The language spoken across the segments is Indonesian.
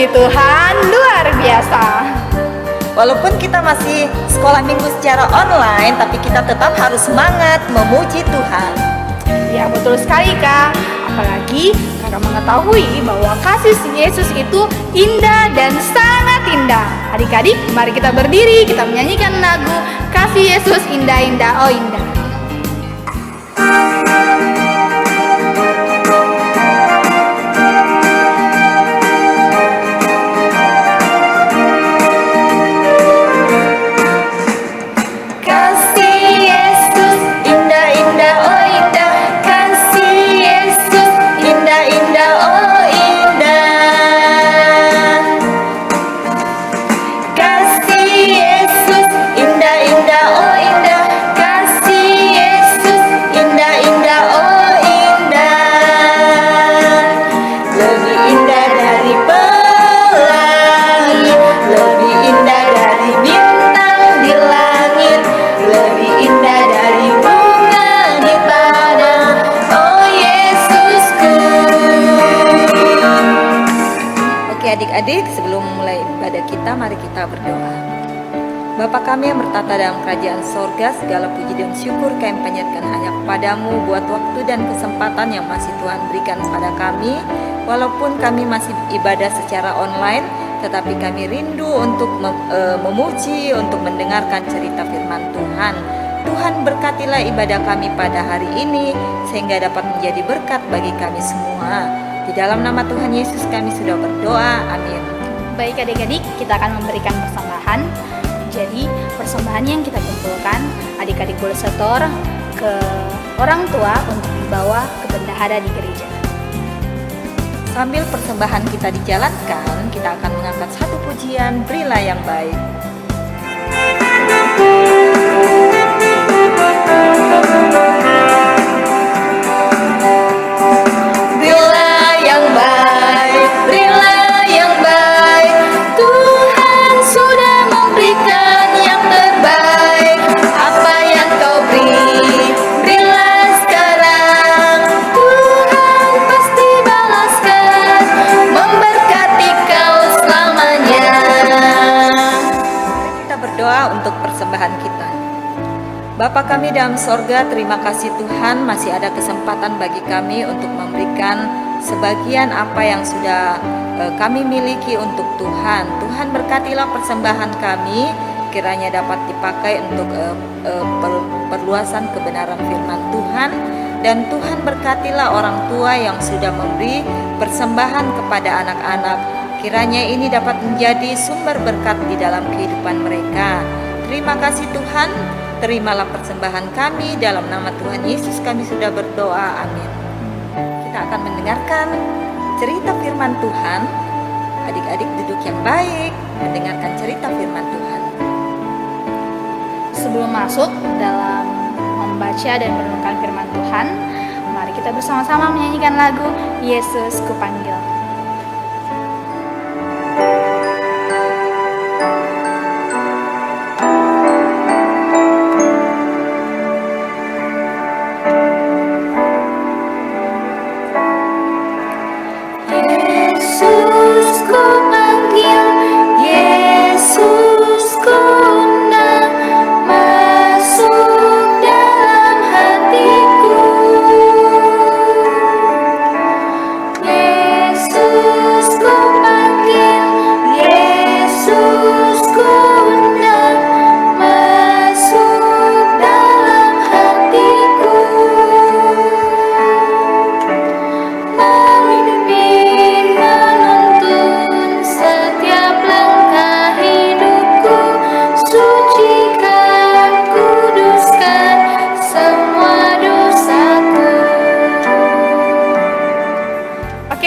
Puji Tuhan, luar biasa. Walaupun kita masih sekolah minggu secara online, tapi kita tetap harus semangat memuji Tuhan. Ya, betul sekali Kak. Apalagi Kakak mengetahui bahwa kasih Yesus itu indah dan sangat indah. Adik-adik, mari kita berdiri, kita menyanyikan lagu Kasih Yesus Indah-Indah, Oh Indah. Adik-adik, sebelum memulai ibadah kita, mari kita berdoa. Bapa kami yang bertata dalam kerajaan sorga, segala puji dan syukur kami panjatkan hanya kepadamu buat waktu dan kesempatan yang masih Tuhan berikan kepada kami. Walaupun kami masih ibadah secara online, tetapi kami rindu untuk memuji, untuk mendengarkan cerita firman Tuhan. Tuhan berkatilah ibadah kami pada hari ini, sehingga dapat menjadi berkat bagi kami semua. Di dalam nama Tuhan Yesus kami sudah berdoa, amin. Baik adik-adik, kita akan memberikan persembahan. Jadi persembahan yang kita kumpulkan, adik-adik boleh setor ke orang tua untuk dibawa ke bendahara di gereja. Sambil persembahan kita dijalankan, kita akan mengangkat satu pujian, Berilah yang Baik. Untuk persembahan kita. Bapa kami dalam sorga, terima kasih Tuhan masih ada kesempatan bagi kami untuk memberikan sebagian apa yang sudah kami miliki untuk Tuhan. Tuhan berkatilah persembahan kami, kiranya dapat dipakai untuk perluasan kebenaran firman Tuhan. Dan Tuhan berkatilah orang tua yang sudah memberi persembahan kepada anak-anak, kiranya ini dapat menjadi sumber berkat di dalam kehidupan mereka. Terima kasih Tuhan, terimalah persembahan kami, dalam nama Tuhan Yesus kami sudah berdoa, amin. Kita akan mendengarkan cerita firman Tuhan. Adik-adik duduk yang baik, mendengarkan cerita firman Tuhan. Sebelum masuk dalam membaca dan merenungkan firman Tuhan, mari kita bersama-sama menyanyikan lagu Yesus Kupanggil.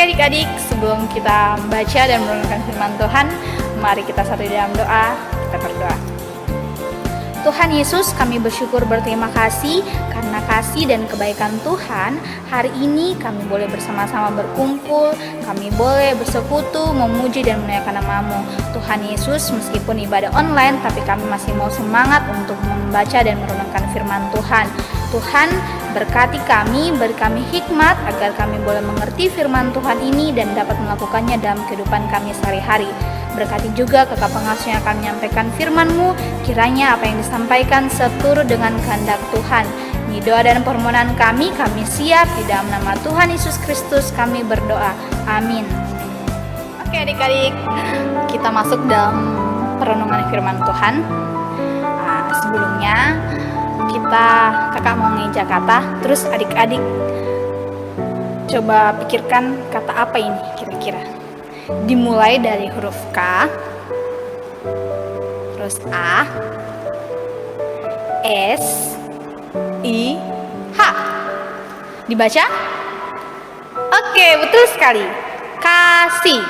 Adik-adik, sebelum kita membaca dan merenungkan firman Tuhan, mari kita satu dalam doa. Kita berdoa. Tuhan Yesus, kami bersyukur berterima kasih karena kasih dan kebaikan Tuhan. Hari ini kami boleh bersama-sama berkumpul, kami boleh bersekutu, memuji dan memuliakan nama-Mu. Tuhan Yesus, meskipun ibadah online, tapi kami masih mau semangat untuk membaca dan merenungkan firman Tuhan. Tuhan berkati kami, beri kami hikmat agar kami boleh mengerti firman Tuhan ini dan dapat melakukannya dalam kehidupan kami sehari-hari. Berkati juga kakak pengasuh yang akan menyampaikan firman-Mu, kiranya apa yang disampaikan seturut dengan kehendak Tuhan. Ini doa dan permohonan kami siap di dalam nama Tuhan Yesus Kristus kami berdoa. Amin. Oke adik-adik, kita masuk dalam perenungan firman Tuhan. Sebelumnya kakak mau ngeja kata, terus adik-adik coba pikirkan kata apa ini kira-kira. Dimulai dari huruf K, terus A, S, I, H. Dibaca? Oke, betul sekali. Kasih.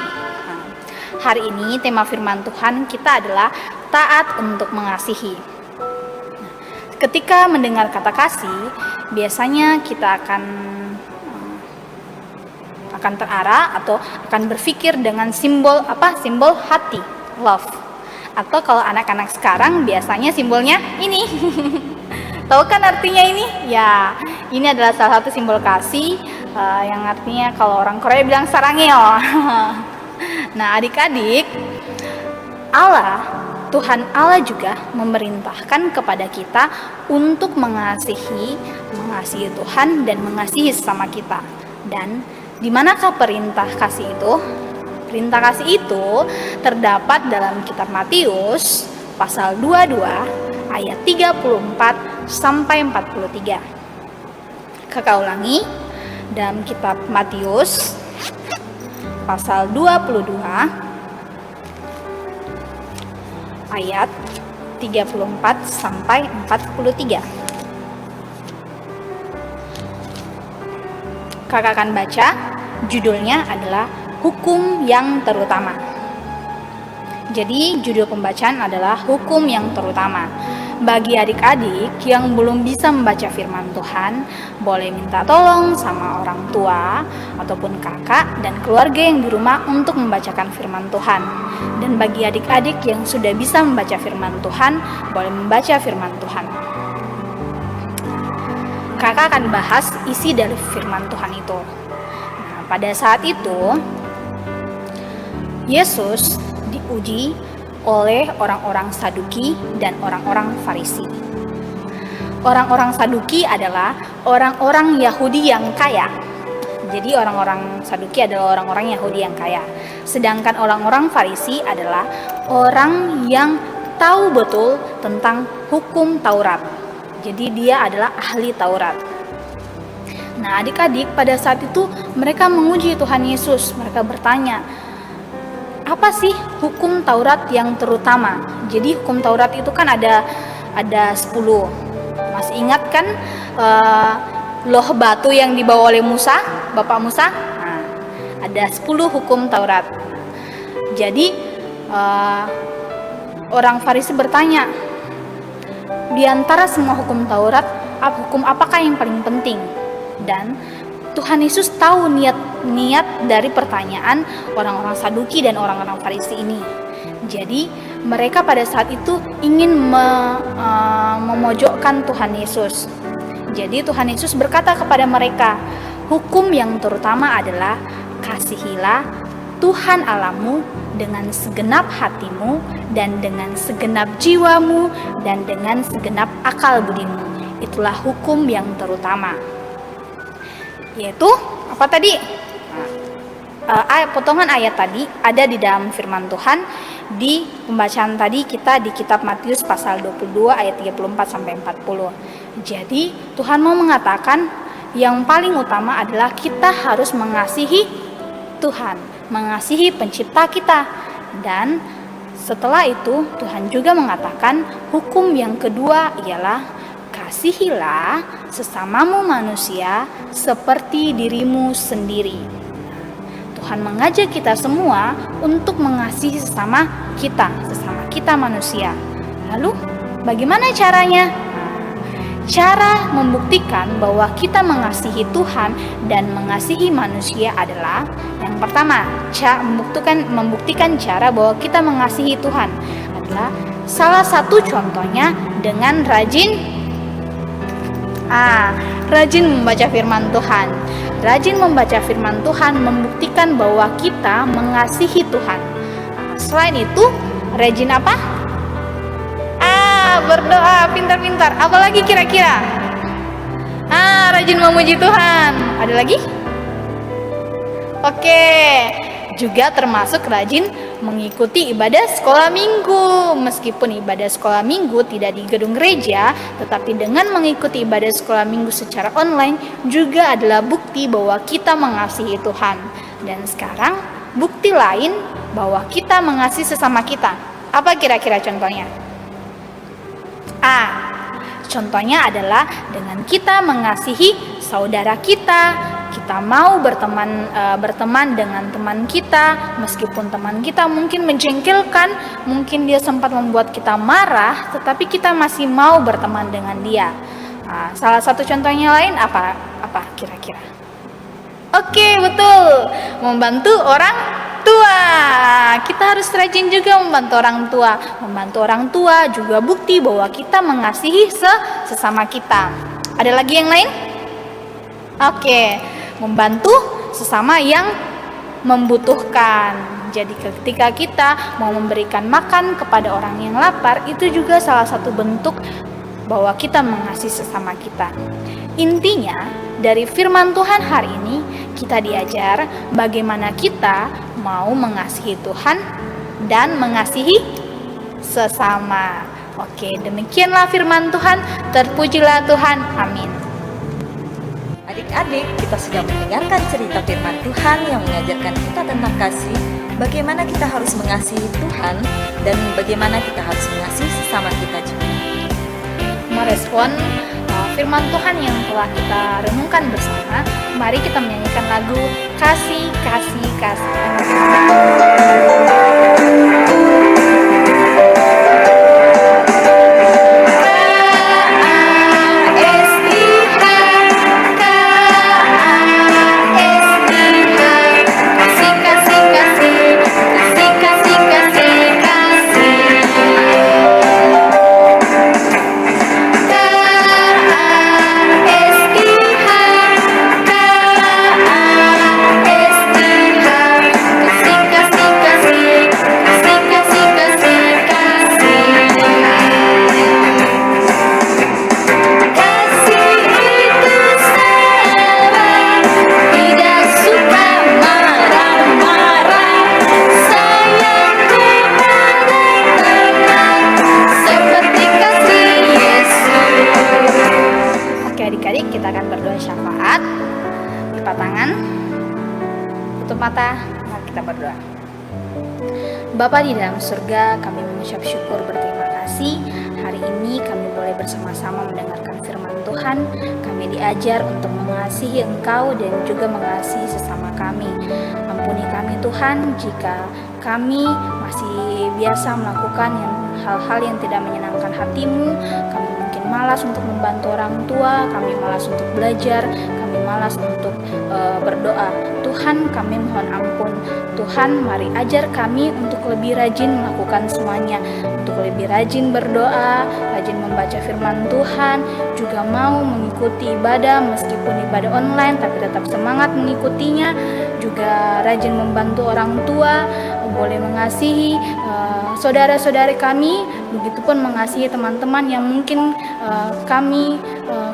Hari ini tema firman Tuhan kita adalah taat untuk mengasihi. Ketika mendengar kata kasih, biasanya kita akan terarah atau akan berpikir dengan simbol Simbol hati, love. Atau kalau anak-anak sekarang biasanya simbolnya ini. Tahu kan artinya ini? Ya, ini adalah salah satu simbol kasih yang artinya kalau orang Korea bilang sarangeo. Nah, adik-adik, Tuhan Allah juga memerintahkan kepada kita untuk mengasihi Tuhan dan mengasihi sesama kita. Dan di manakah perintah kasih itu? Perintah kasih itu terdapat dalam kitab Matius pasal 22 ayat 34 sampai 43. Kakak ulangi, dalam kitab Matius pasal 22 ayat 34 sampai 43. Kakak akan baca, judulnya adalah hukum yang terutama. Jadi judul pembacaan adalah hukum yang terutama. Bagi adik-adik yang belum bisa membaca firman Tuhan, boleh minta tolong sama orang tua ataupun kakak dan keluarga yang di rumah untuk membacakan firman Tuhan. Dan bagi adik-adik yang sudah bisa membaca firman Tuhan, boleh membaca firman Tuhan. Kakak akan bahas isi dari firman Tuhan itu. Nah, pada saat itu, Yesus diuji oleh orang-orang Saduki dan orang-orang Farisi. Orang-orang Saduki adalah orang-orang Yahudi yang kaya. Jadi orang-orang Saduki adalah orang-orang Yahudi yang kaya. Sedangkan orang-orang Farisi adalah orang yang tahu betul tentang hukum Taurat. Jadi dia adalah ahli Taurat. Nah, adik-adik, pada saat itu mereka menguji Tuhan Yesus. Mereka bertanya, apa sih hukum Taurat yang terutama? Jadi hukum Taurat itu kan ada 10. Masih ingat kan loh batu yang dibawa oleh Musa, Bapak Musa? Nah, ada 10 hukum Taurat. Jadi orang Farisi bertanya, di antara semua hukum Taurat, hukum apakah yang paling penting? Dan Tuhan Yesus tahu niat dari pertanyaan orang-orang Saduki dan orang-orang Farisi ini. Jadi mereka pada saat itu ingin memojokkan Tuhan Yesus. Jadi Tuhan Yesus berkata kepada mereka, hukum yang terutama adalah kasihilah Tuhan Allahmu dengan segenap hatimu dan dengan segenap jiwamu dan dengan segenap akal budimu. Itulah hukum yang terutama. Yaitu apa tadi? Potongan ayat tadi ada di dalam firman Tuhan di pembacaan tadi kita di kitab Matius pasal 22 ayat 34 sampai 40. Jadi Tuhan mau mengatakan yang paling utama adalah kita harus mengasihi Tuhan, mengasihi pencipta kita. Dan setelah itu Tuhan juga mengatakan hukum yang kedua ialah kasihilah sesamamu manusia seperti dirimu sendiri. Tuhan mengajak kita semua untuk mengasihi sesama kita manusia. Lalu bagaimana caranya? Cara membuktikan bahwa kita mengasihi Tuhan dan mengasihi manusia adalah yang pertama, membuktikan cara bahwa kita mengasihi Tuhan adalah salah satu contohnya dengan rajin Rajin membaca firman Tuhan. Rajin membaca firman Tuhan membuktikan bahwa kita mengasihi Tuhan. Selain itu, rajin apa? Berdoa, pintar-pintar. Apalagi kira-kira? Rajin memuji Tuhan. Ada lagi? Oke, juga termasuk rajin mengikuti ibadah sekolah minggu. Meskipun ibadah sekolah minggu tidak di gedung gereja, tetapi dengan mengikuti ibadah sekolah minggu secara online juga adalah bukti bahwa kita mengasihi Tuhan. Dan sekarang bukti lain bahwa kita mengasihi sesama kita. Apa kira-kira contohnya? Contohnya adalah dengan kita mengasihi saudara kita. Kita mau berteman dengan teman kita, meskipun teman kita mungkin menjengkelkan, mungkin dia sempat membuat kita marah, tetapi kita masih mau berteman dengan dia. Salah satu contohnya lain apa kira-kira? Oke, betul. Membantu orang tua. Kita harus rajin juga membantu orang tua. Membantu orang tua juga bukti bahwa kita mengasihi sesama kita. Ada lagi yang lain? Oke, membantu sesama yang membutuhkan. Jadi ketika kita mau memberikan makan kepada orang yang lapar, itu juga salah satu bentuk bahwa kita mengasihi sesama kita. Intinya, dari firman Tuhan hari ini kita diajar bagaimana kita mau mengasihi Tuhan dan mengasihi sesama. Oke, demikianlah firman Tuhan. Terpujilah Tuhan. Amin. Adik-adik, kita sudah mendengarkan cerita firman Tuhan yang mengajarkan kita tentang kasih, bagaimana kita harus mengasihi Tuhan, dan bagaimana kita harus mengasihi sesama kita juga. Merespon firman Tuhan yang telah kita renungkan bersama, mari kita menyanyikan lagu Kasih, Kasih, Kasih. Kita akan berdoa syafaat. Lipat tangan, tutup mata, mari kita berdoa. Bapa di dalam surga, kami mengucap syukur berterima kasih. Hari ini kami boleh bersama-sama mendengarkan firman Tuhan. Kami diajar untuk mengasihi Engkau dan juga mengasihi sesama kami. Ampuni kami Tuhan jika kami masih biasa melakukan hal-hal yang tidak menyenangkan hati-Mu. Kami mungkin malas untuk membantu orang tua, kami malas untuk belajar, kami malas untuk berdoa. Tuhan, kami mohon ampun. Tuhan, mari ajar kami untuk lebih rajin melakukan semuanya, untuk lebih rajin berdoa, rajin membaca firman Tuhan, juga mau mengikuti ibadah meskipun ibadah online, tapi tetap semangat mengikutinya, juga rajin membantu orang tua, boleh mengasihi saudara-saudari kami, begitupun mengasihi teman-teman yang mungkin kami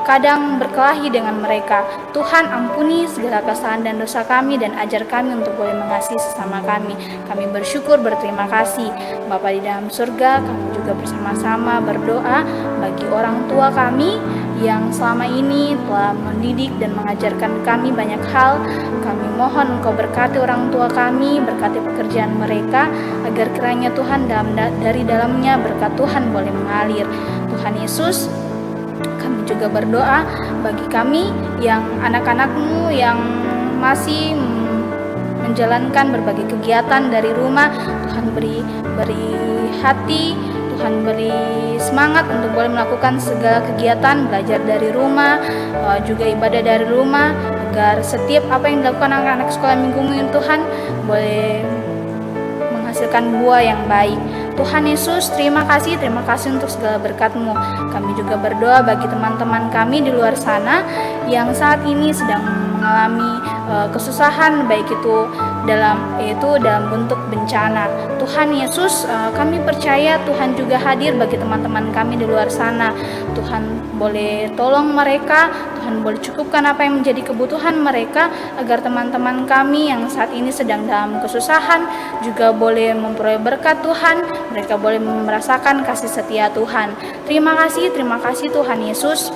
kadang berkelahi dengan mereka. Tuhan, ampuni segala kesalahan dan dosa kami dan ajar kami untuk boleh mengasihi sesama kami. Kami bersyukur, berterima kasih. Bapa di dalam surga, kami juga bersama-sama berdoa bagi orang tua kami yang selama ini telah mendidik dan mengajarkan kami banyak hal. Kami mohon Engkau berkati orang tua kami, berkati pekerjaan mereka, agar kiranya Tuhan dari dalamnya berkat Tuhan boleh mengalir. Tuhan Yesus, kami juga berdoa bagi kami yang anak-anak-Mu yang masih menjalankan berbagai kegiatan dari rumah. Tuhan beri hati, Tuhan beri semangat untuk boleh melakukan segala kegiatan, belajar dari rumah, juga ibadah dari rumah, agar setiap apa yang dilakukan anak-anak sekolah minggu Tuhan boleh menghasilkan buah yang baik. Tuhan Yesus, terima kasih untuk segala berkat-Mu. Kami juga berdoa bagi teman-teman kami di luar sana yang saat ini sedang mengalami kesusahan, baik itu dalam bentuk bencana. Tuhan Yesus, kami percaya Tuhan juga hadir bagi teman-teman kami di luar sana. Tuhan boleh tolong mereka, Tuhan boleh cukupkan apa yang menjadi kebutuhan mereka, agar teman-teman kami yang saat ini sedang dalam kesusahan juga boleh memperoleh berkat Tuhan, mereka boleh merasakan kasih setia Tuhan. Terima kasih Tuhan Yesus.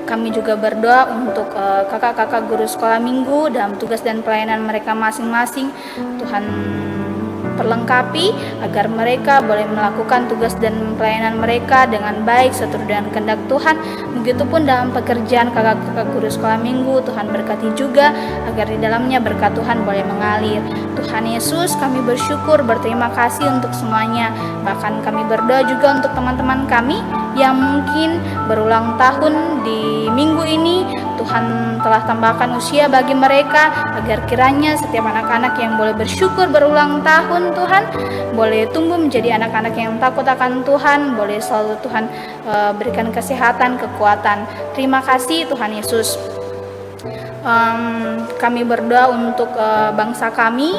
Kami juga berdoa untuk kakak-kakak guru sekolah minggu dalam tugas dan pelayanan mereka masing-masing. Tuhan perlengkapi agar mereka boleh melakukan tugas dan pelayanan mereka dengan baik seturut dengan kehendak Tuhan. Begitupun dalam pekerjaan kakak-kakak guru sekolah minggu, Tuhan berkati juga agar di dalamnya berkat Tuhan boleh mengalir. Tuhan Yesus, kami bersyukur, berterima kasih untuk semuanya. Bahkan kami berdoa juga untuk teman-teman kami yang mungkin berulang tahun di minggu ini. Tuhan telah tambahkan usia bagi mereka, agar kiranya setiap anak-anak yang boleh bersyukur berulang tahun, Tuhan boleh tumbuh menjadi anak-anak yang takut akan Tuhan, boleh selalu Tuhan berikan kesehatan, kekuatan. Terima kasih Tuhan Yesus. Kami berdoa untuk bangsa kami.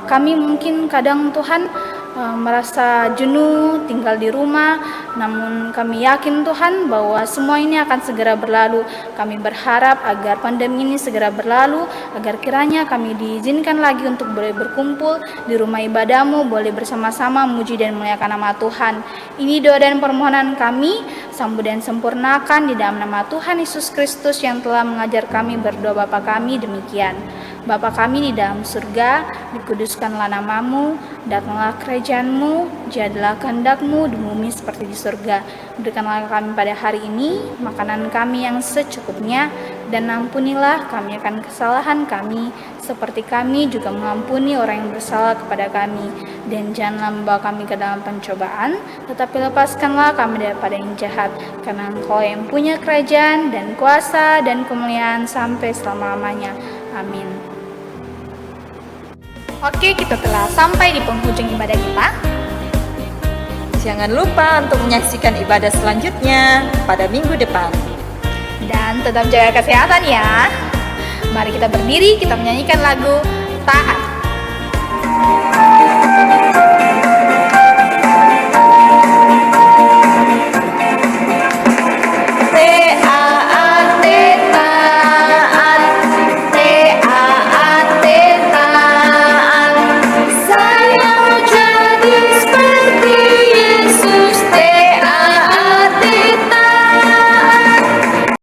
Kami mungkin kadang Tuhan merasa jenuh tinggal di rumah, namun kami yakin Tuhan bahwa semua ini akan segera berlalu. Kami berharap agar pandemi ini segera berlalu, agar kiranya kami diizinkan lagi untuk boleh berkumpul di rumah ibadah-Mu, boleh bersama-sama memuji dan memuliakan nama Tuhan. Ini doa dan permohonan kami, sambut dan sempurnakan di dalam nama Tuhan Yesus Kristus yang telah mengajar kami berdoa Bapa kami demikian. Bapa kami di dalam surga, dikuduskanlah nama-Mu, datanglah kerajaan-Mu, jadilah kehendak-Mu di bumi seperti di surga. Berikanlah kami pada hari ini makanan kami yang secukupnya, dan ampunilah kami akan kesalahan kami, seperti kami juga mengampuni orang yang bersalah kepada kami. Dan janganlah membawa kami ke dalam pencobaan, tetapi lepaskanlah kami daripada yang jahat, karena Engkau yang punya kerajaan dan kuasa dan kemuliaan sampai selama-lamanya. Amin. Oke, kita telah sampai di penghujung ibadah kita. Jangan lupa untuk menyaksikan ibadah selanjutnya pada minggu depan. Dan tetap jaga kesehatan ya. Mari kita berdiri, kita menyanyikan lagu Taat.